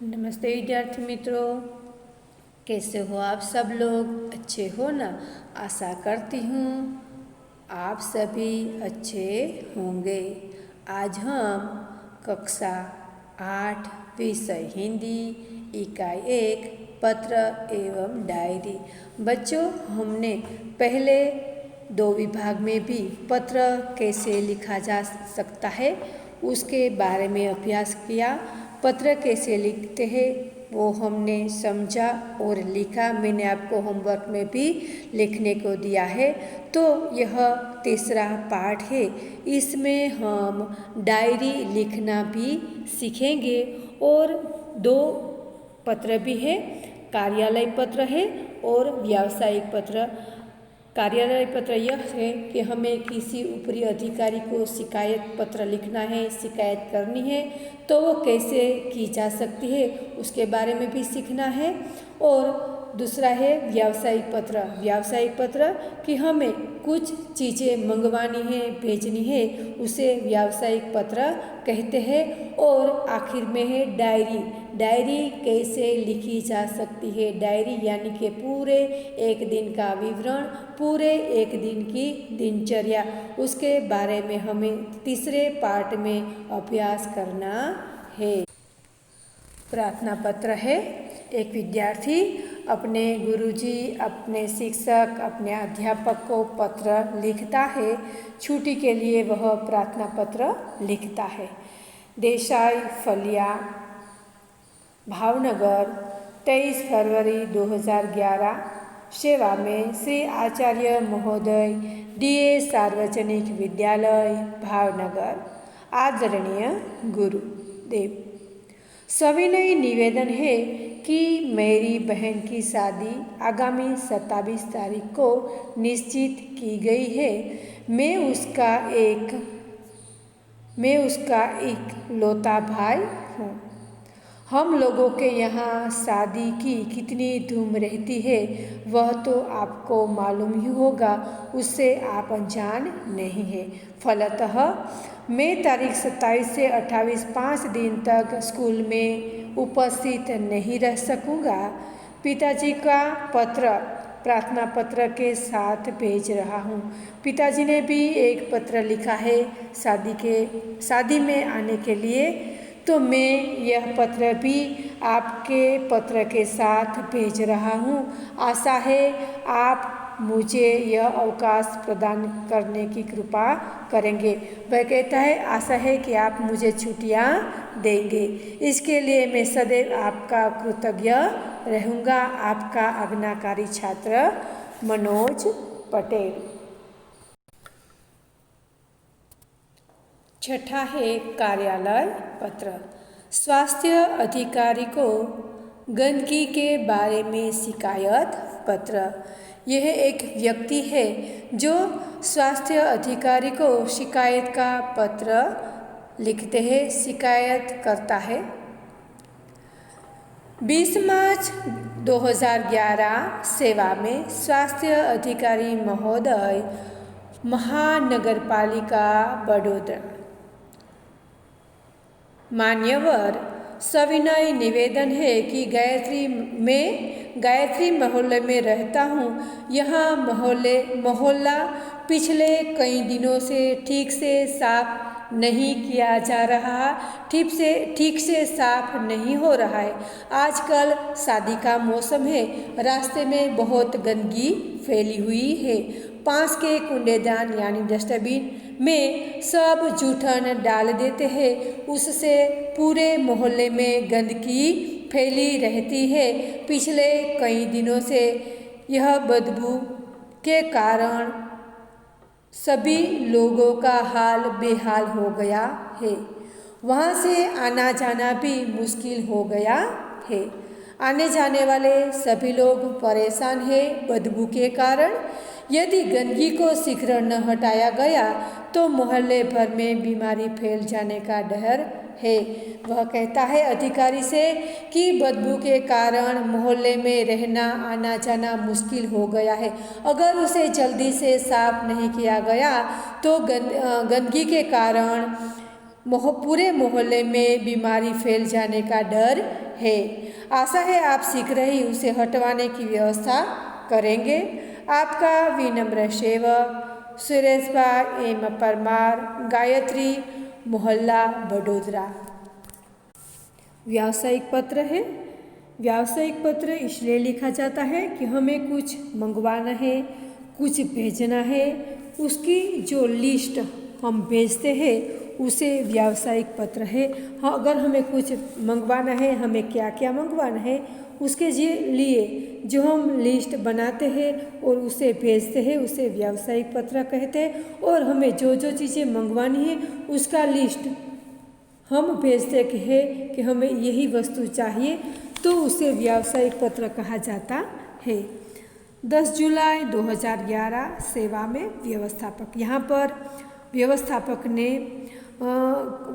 नमस्ते विद्यार्थी मित्रों, कैसे हो आप सब लोग? अच्छे हो ना? आशा करती हूँ आप सभी अच्छे होंगे। आज हम कक्षा 8 विषय हिंदी इकाई 1 पत्र एवं डायरी। बच्चों, हमने पहले 2 विभाग में भी पत्र कैसे लिखा जा सकता है उसके बारे में अभ्यास किया। पत्र कैसे लिखते हैं वो हमने समझा और लिखा। मैंने आपको होमवर्क में भी लिखने को दिया है। तो यह तीसरा पाठ है। इसमें हम डायरी लिखना भी सीखेंगे और 2 पत्र भी है, कार्यालय पत्र है और व्यावसायिक पत्र। कार्यालय पत्र यह है कि हमें किसी ऊपरी अधिकारी को शिकायत पत्र लिखना है, शिकायत करनी है, तो वो कैसे की जा सकती है उसके बारे में भी सीखना है। और दूसरा है व्यावसायिक पत्र। व्यावसायिक पत्र कि हमें कुछ चीज़ें मंगवानी है, भेजनी है, उसे व्यावसायिक पत्र कहते हैं। और आखिर में है डायरी। डायरी कैसे लिखी जा सकती है? डायरी यानी कि पूरे एक दिन का विवरण, पूरे एक दिन की दिनचर्या, उसके बारे में हमें तीसरे पार्ट में अभ्यास करना है। प्रार्थना पत्र है। एक विद्यार्थी अपने गुरुजी, अपने शिक्षक, अपने अध्यापक को पत्र लिखता है। छुट्टी के लिए वह प्रार्थना पत्र लिखता है। देसाई फलिया, भावनगर, 23 फरवरी 2011। सेवा में श्री आचार्य महोदय, डीए सार्वजनिक विद्यालय भावनगर। आदरणीय गुरुदेव, सविनय निवेदन है कि मेरी बहन की शादी आगामी 27 तारीख को निश्चित की गई है। मैं उसका एक लौता भाई हूँ। हम लोगों के यहाँ शादी की कितनी धूम रहती है वह तो आपको मालूम ही होगा, उससे आप अनजान नहीं है। फलतः मैं तारीख 27 से 28 5 दिन तक स्कूल में उपस्थित नहीं रह सकूँगा। पिताजी का पत्र प्रार्थना पत्र के साथ भेज रहा हूँ। पिताजी ने भी एक पत्र लिखा है शादी में आने के लिए, तो मैं यह पत्र भी आपके पत्र के साथ भेज रहा हूँ। आशा है आप मुझे यह अवकाश प्रदान करने की कृपा करेंगे। वह कहता है आशा है कि आप मुझे छुट्टियाँ देंगे। इसके लिए मैं सदैव आपका कृतज्ञ रहूँगा। आपका आज्ञाकारी छात्र मनोज पटेल। छठा है कार्यालय पत्र। स्वास्थ्य अधिकारी को गंदगी के बारे में शिकायत पत्र। यह एक व्यक्ति है जो स्वास्थ्य अधिकारी को शिकायत का पत्र लिखते हैं, शिकायत करता है। 20 मार्च 2011 सेवा में स्वास्थ्य अधिकारी महोदय, महानगरपालिका बड़ौदा। मान्यवर, सविनय निवेदन है कि गायत्री मोहल्ले में रहता हूँ। यहाँ मोहल्ला पिछले कई दिनों से ठीक से साफ नहीं किया जा रहा, ठीक से साफ नहीं हो रहा है। आजकल शादी का मौसम है, रास्ते में बहुत गंदगी फैली हुई है। पास के कूड़ेदान यानी डस्टबिन में सब जूठन डाल देते हैं, उससे पूरे मोहल्ले में गंदगी फैली रहती है। पिछले कई दिनों से यह बदबू के कारण सभी लोगों का हाल बेहाल हो गया है। वहाँ से आना जाना भी मुश्किल हो गया है। आने जाने वाले सभी लोग परेशान हैं बदबू के कारण। यदि गंदगी को शीघ्र न हटाया गया तो मोहल्ले भर में बीमारी फैल जाने का डर है। वह कहता है अधिकारी से कि बदबू के कारण मोहल्ले में रहना आना जाना मुश्किल हो गया है। अगर उसे जल्दी से साफ नहीं किया गया तो गंदगी के कारण पूरे मोहल्ले में बीमारी फैल जाने का डर है। आशा है आप शीघ्र ही उसे हटवाने की व्यवस्था करेंगे। आपका विनम्र सेवक सुरेश भाई एम परमार, गायत्री, मोहल्ला बड़ोदरा। व्यावसायिक पत्र है। व्यावसायिक पत्र इसलिए लिखा जाता है कि हमें कुछ मंगवाना है, कुछ भेजना है, उसकी जो लिस्ट हम भेजते हैं उसे व्यावसायिक पत्र है। हाँ, अगर हमें कुछ मंगवाना है, हमें क्या क्या मंगवाना है, उसके लिए जो हम लिस्ट बनाते हैं और उसे भेजते हैं उसे व्यावसायिक पत्र कहते हैं। और हमें जो जो चीज़ें मंगवानी है उसका लिस्ट हम भेजते हैं कि हमें यही वस्तु चाहिए, तो उसे व्यावसायिक पत्र कहा जाता है। 10 जुलाई 2011 सेवा में व्यवस्थापक। यहाँ पर व्यवस्थापक ने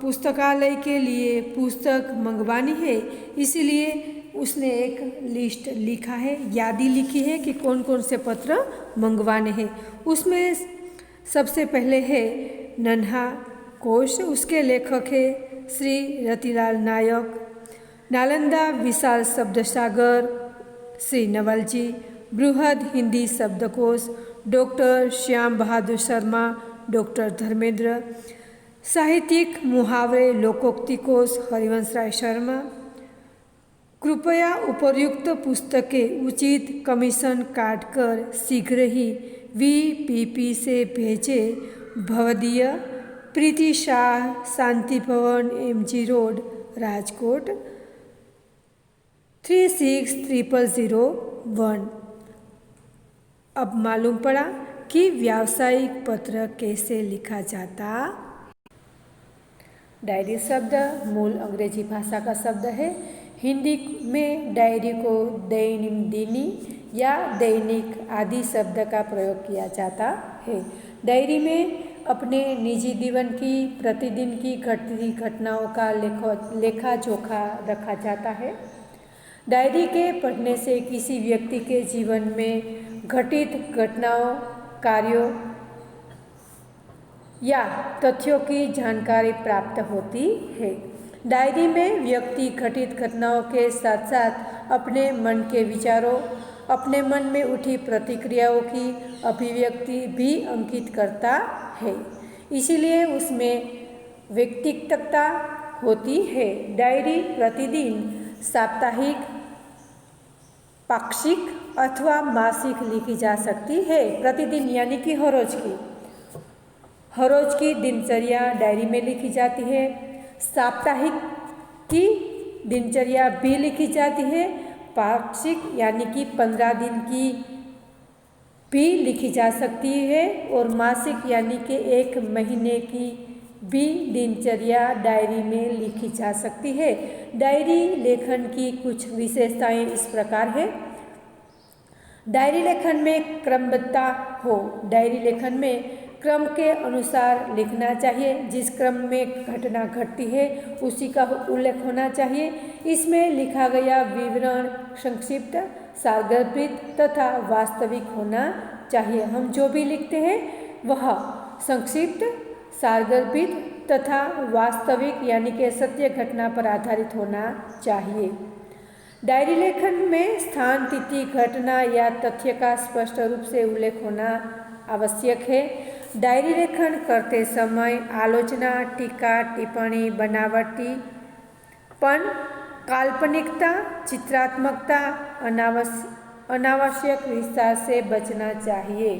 पुस्तकालय के लिए पुस्तक मंगवानी है, इसलिए उसने एक लिस्ट लिखा है, यादी लिखी है कि कौन कौन से पत्र मंगवाने हैं। उसमें सबसे पहले है नन्हा कोश, उसके लेखक है श्री रतिलाल नायक। नालंदा विशाल शब्द सागर श्री नवल जी। बृहद हिंदी शब्दकोश डॉक्टर श्याम बहादुर शर्मा, डॉक्टर धर्मेंद्र। साहित्यिक मुहावरे लोकोक्ति कोश हरिवंश राय शर्मा। कृपया उपर्युक्त पुस्तकें उचित कमीशन काटकर शीघ्र ही VPP से भेजें। भवदीय प्रीति शाह, शांति भवन, MG रोड, राजकोट 360001। अब मालूम पड़ा कि व्यावसायिक पत्र कैसे लिखा जाता। डायरी शब्द मूल अंग्रेजी भाषा का शब्द है। हिंदी में डायरी को दैनिक या दैनिक आदि शब्द का प्रयोग किया जाता है। डायरी में अपने निजी जीवन की प्रतिदिन की घटती घटनाओं का लेखा जोखा रखा जाता है। डायरी के पढ़ने से किसी व्यक्ति के जीवन में घटित घटनाओं, कार्यों या तथ्यों की जानकारी प्राप्त होती है। डायरी में व्यक्ति घटित घटनाओं के साथ साथ अपने मन के विचारों, अपने मन में उठी प्रतिक्रियाओं की अभिव्यक्ति भी अंकित करता है, इसीलिए उसमें व्यक्तिगतता होती है। डायरी प्रतिदिन, साप्ताहिक, पाक्षिक अथवा मासिक लिखी जा सकती है। प्रतिदिन यानी कि हर रोज की दिनचर्या डायरी में लिखी जाती है। साप्ताहिक की दिनचर्या भी लिखी जाती है। पाक्षिक यानी कि 15 दिन की भी लिखी जा सकती है और मासिक यानी कि 1 महीने की भी दिनचर्या डायरी में लिखी जा सकती है। डायरी लेखन की कुछ विशेषताएं इस प्रकार है। डायरी लेखन में क्रमबद्धता हो। डायरी लेखन में क्रम के अनुसार लिखना चाहिए। जिस क्रम में घटना घटती है उसी का उल्लेख होना चाहिए। इसमें लिखा गया विवरण संक्षिप्त, सारगर्भित तथा वास्तविक होना चाहिए। हम जो भी लिखते हैं वह संक्षिप्त, सारगर्भित तथा वास्तविक यानी कि सत्य घटना पर आधारित होना चाहिए। डायरी लेखन में स्थान, तिथि, घटना या तथ्य का स्पष्ट रूप से उल्लेख होना आवश्यक है। डायरी लेखन करते समय आलोचना, टीका, टिप्पणी, बनावटीपन, काल्पनिकता, चित्रात्मकता, अनावश्यक विस्तार से बचना चाहिए।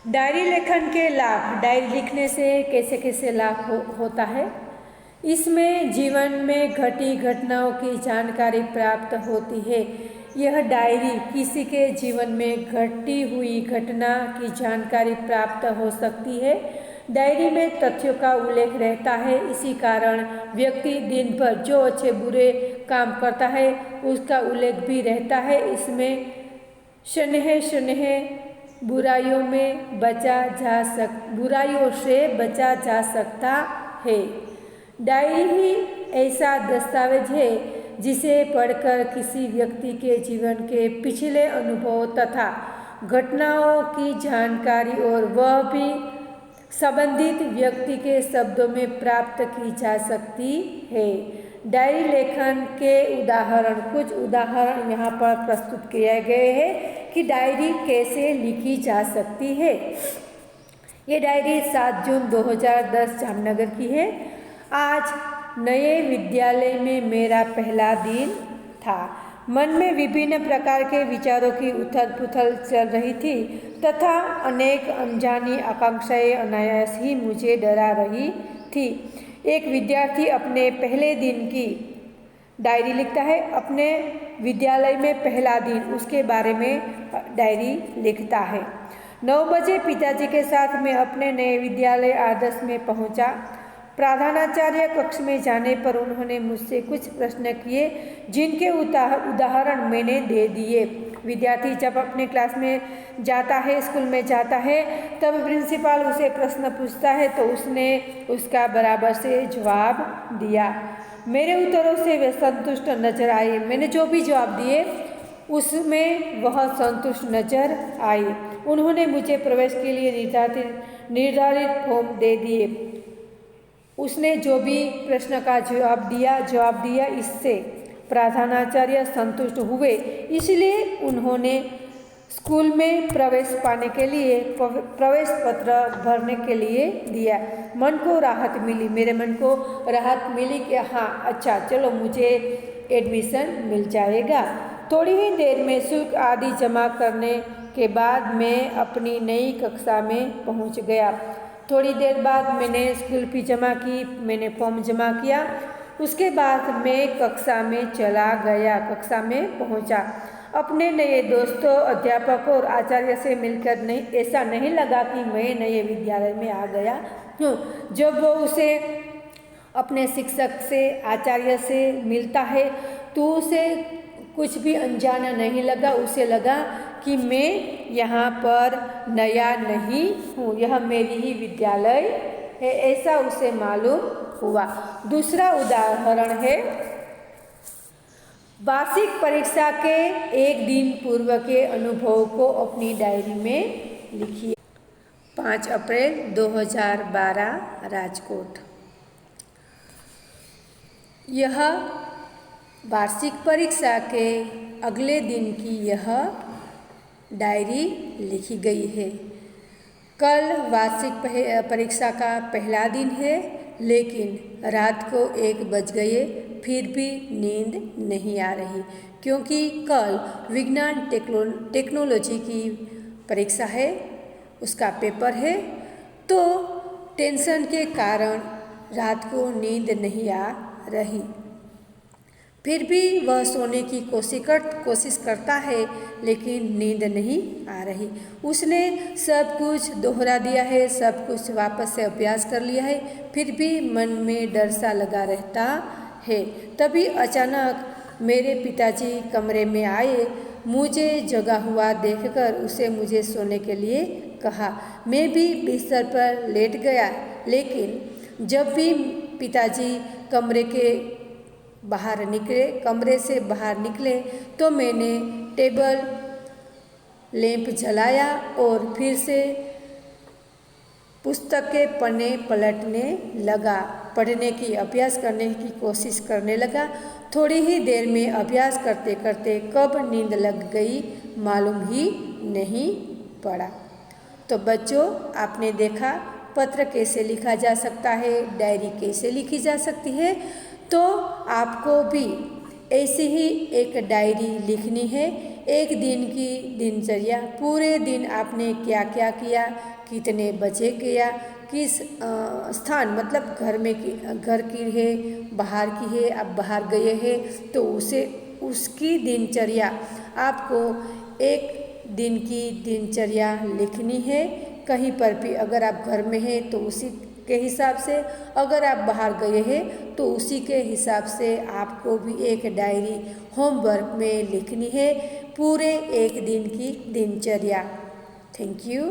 डायरी लेखन के लाभ। डायरी लिखने से कैसे कैसे लाभ होता है। इसमें जीवन में घटी घटनाओं की जानकारी प्राप्त होती है। यह डायरी किसी के जीवन में घटी हुई घटना की जानकारी प्राप्त हो सकती है। डायरी में तथ्यों का उल्लेख रहता है, इसी कारण व्यक्ति दिन भर जो अच्छे बुरे काम करता है उसका उल्लेख भी रहता है। इसमें शनह बुराइयों से बचा जा सकता है। डायरी ही ऐसा दस्तावेज है जिसे पढ़कर किसी व्यक्ति के जीवन के पिछले अनुभव तथा घटनाओं की जानकारी और वह भी संबंधित व्यक्ति के शब्दों में प्राप्त की जा सकती है। डायरी लेखन के उदाहरण, कुछ उदाहरण यहाँ पर प्रस्तुत किए गए हैं कि डायरी कैसे लिखी जा सकती है। ये डायरी 7 जून 2010 जामनगर की है। आज नए विद्यालय में मेरा पहला दिन था। मन में विभिन्न प्रकार के विचारों की उथल पुथल चल रही थी तथा अनेक अनजानी आकांक्षाएं अनायास ही मुझे डरा रही थी। एक विद्यार्थी अपने पहले दिन की डायरी लिखता है। अपने विद्यालय में पहला दिन, उसके बारे में डायरी लिखता है। 9 बजे पिताजी के साथ मैं अपने नए विद्यालय आदर्श में पहुंचा। प्रधानाचार्य कक्ष में जाने पर उन्होंने मुझसे कुछ प्रश्न किए जिनके उदाहरण मैंने दे दिए। विद्यार्थी जब अपने क्लास में जाता है, स्कूल में जाता है, तब प्रिंसिपल उसे प्रश्न पूछता है तो उसने उसका बराबर से जवाब दिया। मेरे उत्तरों से वे संतुष्ट नजर आए। मैंने जो भी जवाब दिए उसमें वह संतुष्ट नजर आई। उन्होंने मुझे प्रवेश के लिए निर्धारित फॉर्म दे दिए। उसने जो भी प्रश्न का जवाब दिया इससे प्रधानाचार्य संतुष्ट हुए, इसलिए उन्होंने स्कूल में प्रवेश पाने के लिए प्रवेश पत्र भरने के लिए दिया। मन को राहत मिली, मेरे मन को राहत मिली कि हाँ अच्छा चलो मुझे एडमिशन मिल जाएगा। थोड़ी ही देर में शुल्क आदि जमा करने के बाद मैं अपनी नई कक्षा में पहुंच गया। थोड़ी देर बाद मैंने स्कूल फी जमा की, मैंने फॉर्म जमा किया। उसके बाद मैं कक्षा में चला गया, कक्षा में पहुंचा। अपने नए दोस्तों, अध्यापकों और आचार्य से मिलकर ऐसा नहीं लगा कि मैं नए विद्यालय में आ गया हूँ। जब वो उसे अपने शिक्षक से, आचार्य से मिलता है तो उसे कुछ भी अनजाना नहीं लगा। उसे लगा कि मैं यहाँ पर नया नहीं हूँ, यह मेरी ही विद्यालय है, ऐसा उसे मालूम हुआ। दूसरा उदाहरण है, वार्षिक परीक्षा के एक दिन पूर्व के अनुभव को अपनी डायरी में लिखिए। 5 अप्रैल 2012 राजकोट। यह वार्षिक परीक्षा के अगले दिन की यह डायरी लिखी गई है। कल वार्षिक परीक्षा का पहला दिन है, लेकिन रात को 1 बज गए फिर भी नींद नहीं आ रही, क्योंकि कल विज्ञान टेक्नोलॉजी की परीक्षा है, उसका पेपर है। तो टेंशन के कारण रात को नींद नहीं आ रही। फिर भी वह सोने की कोशिश करता है, लेकिन नींद नहीं आ रही। उसने सब कुछ दोहरा दिया है, सब कुछ वापस से अभ्यास कर लिया है, फिर भी मन में डर सा लगा रहता है। तभी अचानक मेरे पिताजी कमरे में आए। मुझे जगा हुआ देखकर उसे मुझे सोने के लिए कहा। मैं भी बिस्तर पर लेट गया, लेकिन जब भी पिताजी कमरे से बाहर निकले तो मैंने टेबल लैंप जलाया और फिर से पुस्तक के पन्ने पलटने लगा, पढ़ने की अभ्यास करने की कोशिश करने लगा। थोड़ी ही देर में अभ्यास करते करते कब नींद लग गई मालूम ही नहीं पड़ा। तो बच्चों, आपने देखा पत्र कैसे लिखा जा सकता है, डायरी कैसे लिखी जा सकती है। तो आपको भी ऐसी ही एक डायरी लिखनी है। एक दिन की दिनचर्या, पूरे दिन आपने क्या क्या किया, कितने बजे किया, किस स्थान, मतलब घर की है, बाहर की है, आप बाहर गए हैं तो उसकी दिनचर्या आपको एक दिन की दिनचर्या लिखनी है। कहीं पर भी अगर आप घर में हैं तो उसी के हिसाब से, अगर आप बाहर गए हैं तो उसी के हिसाब से आपको भी एक डायरी होमवर्क में लिखनी है, पूरे एक दिन की दिनचर्या। Thank you.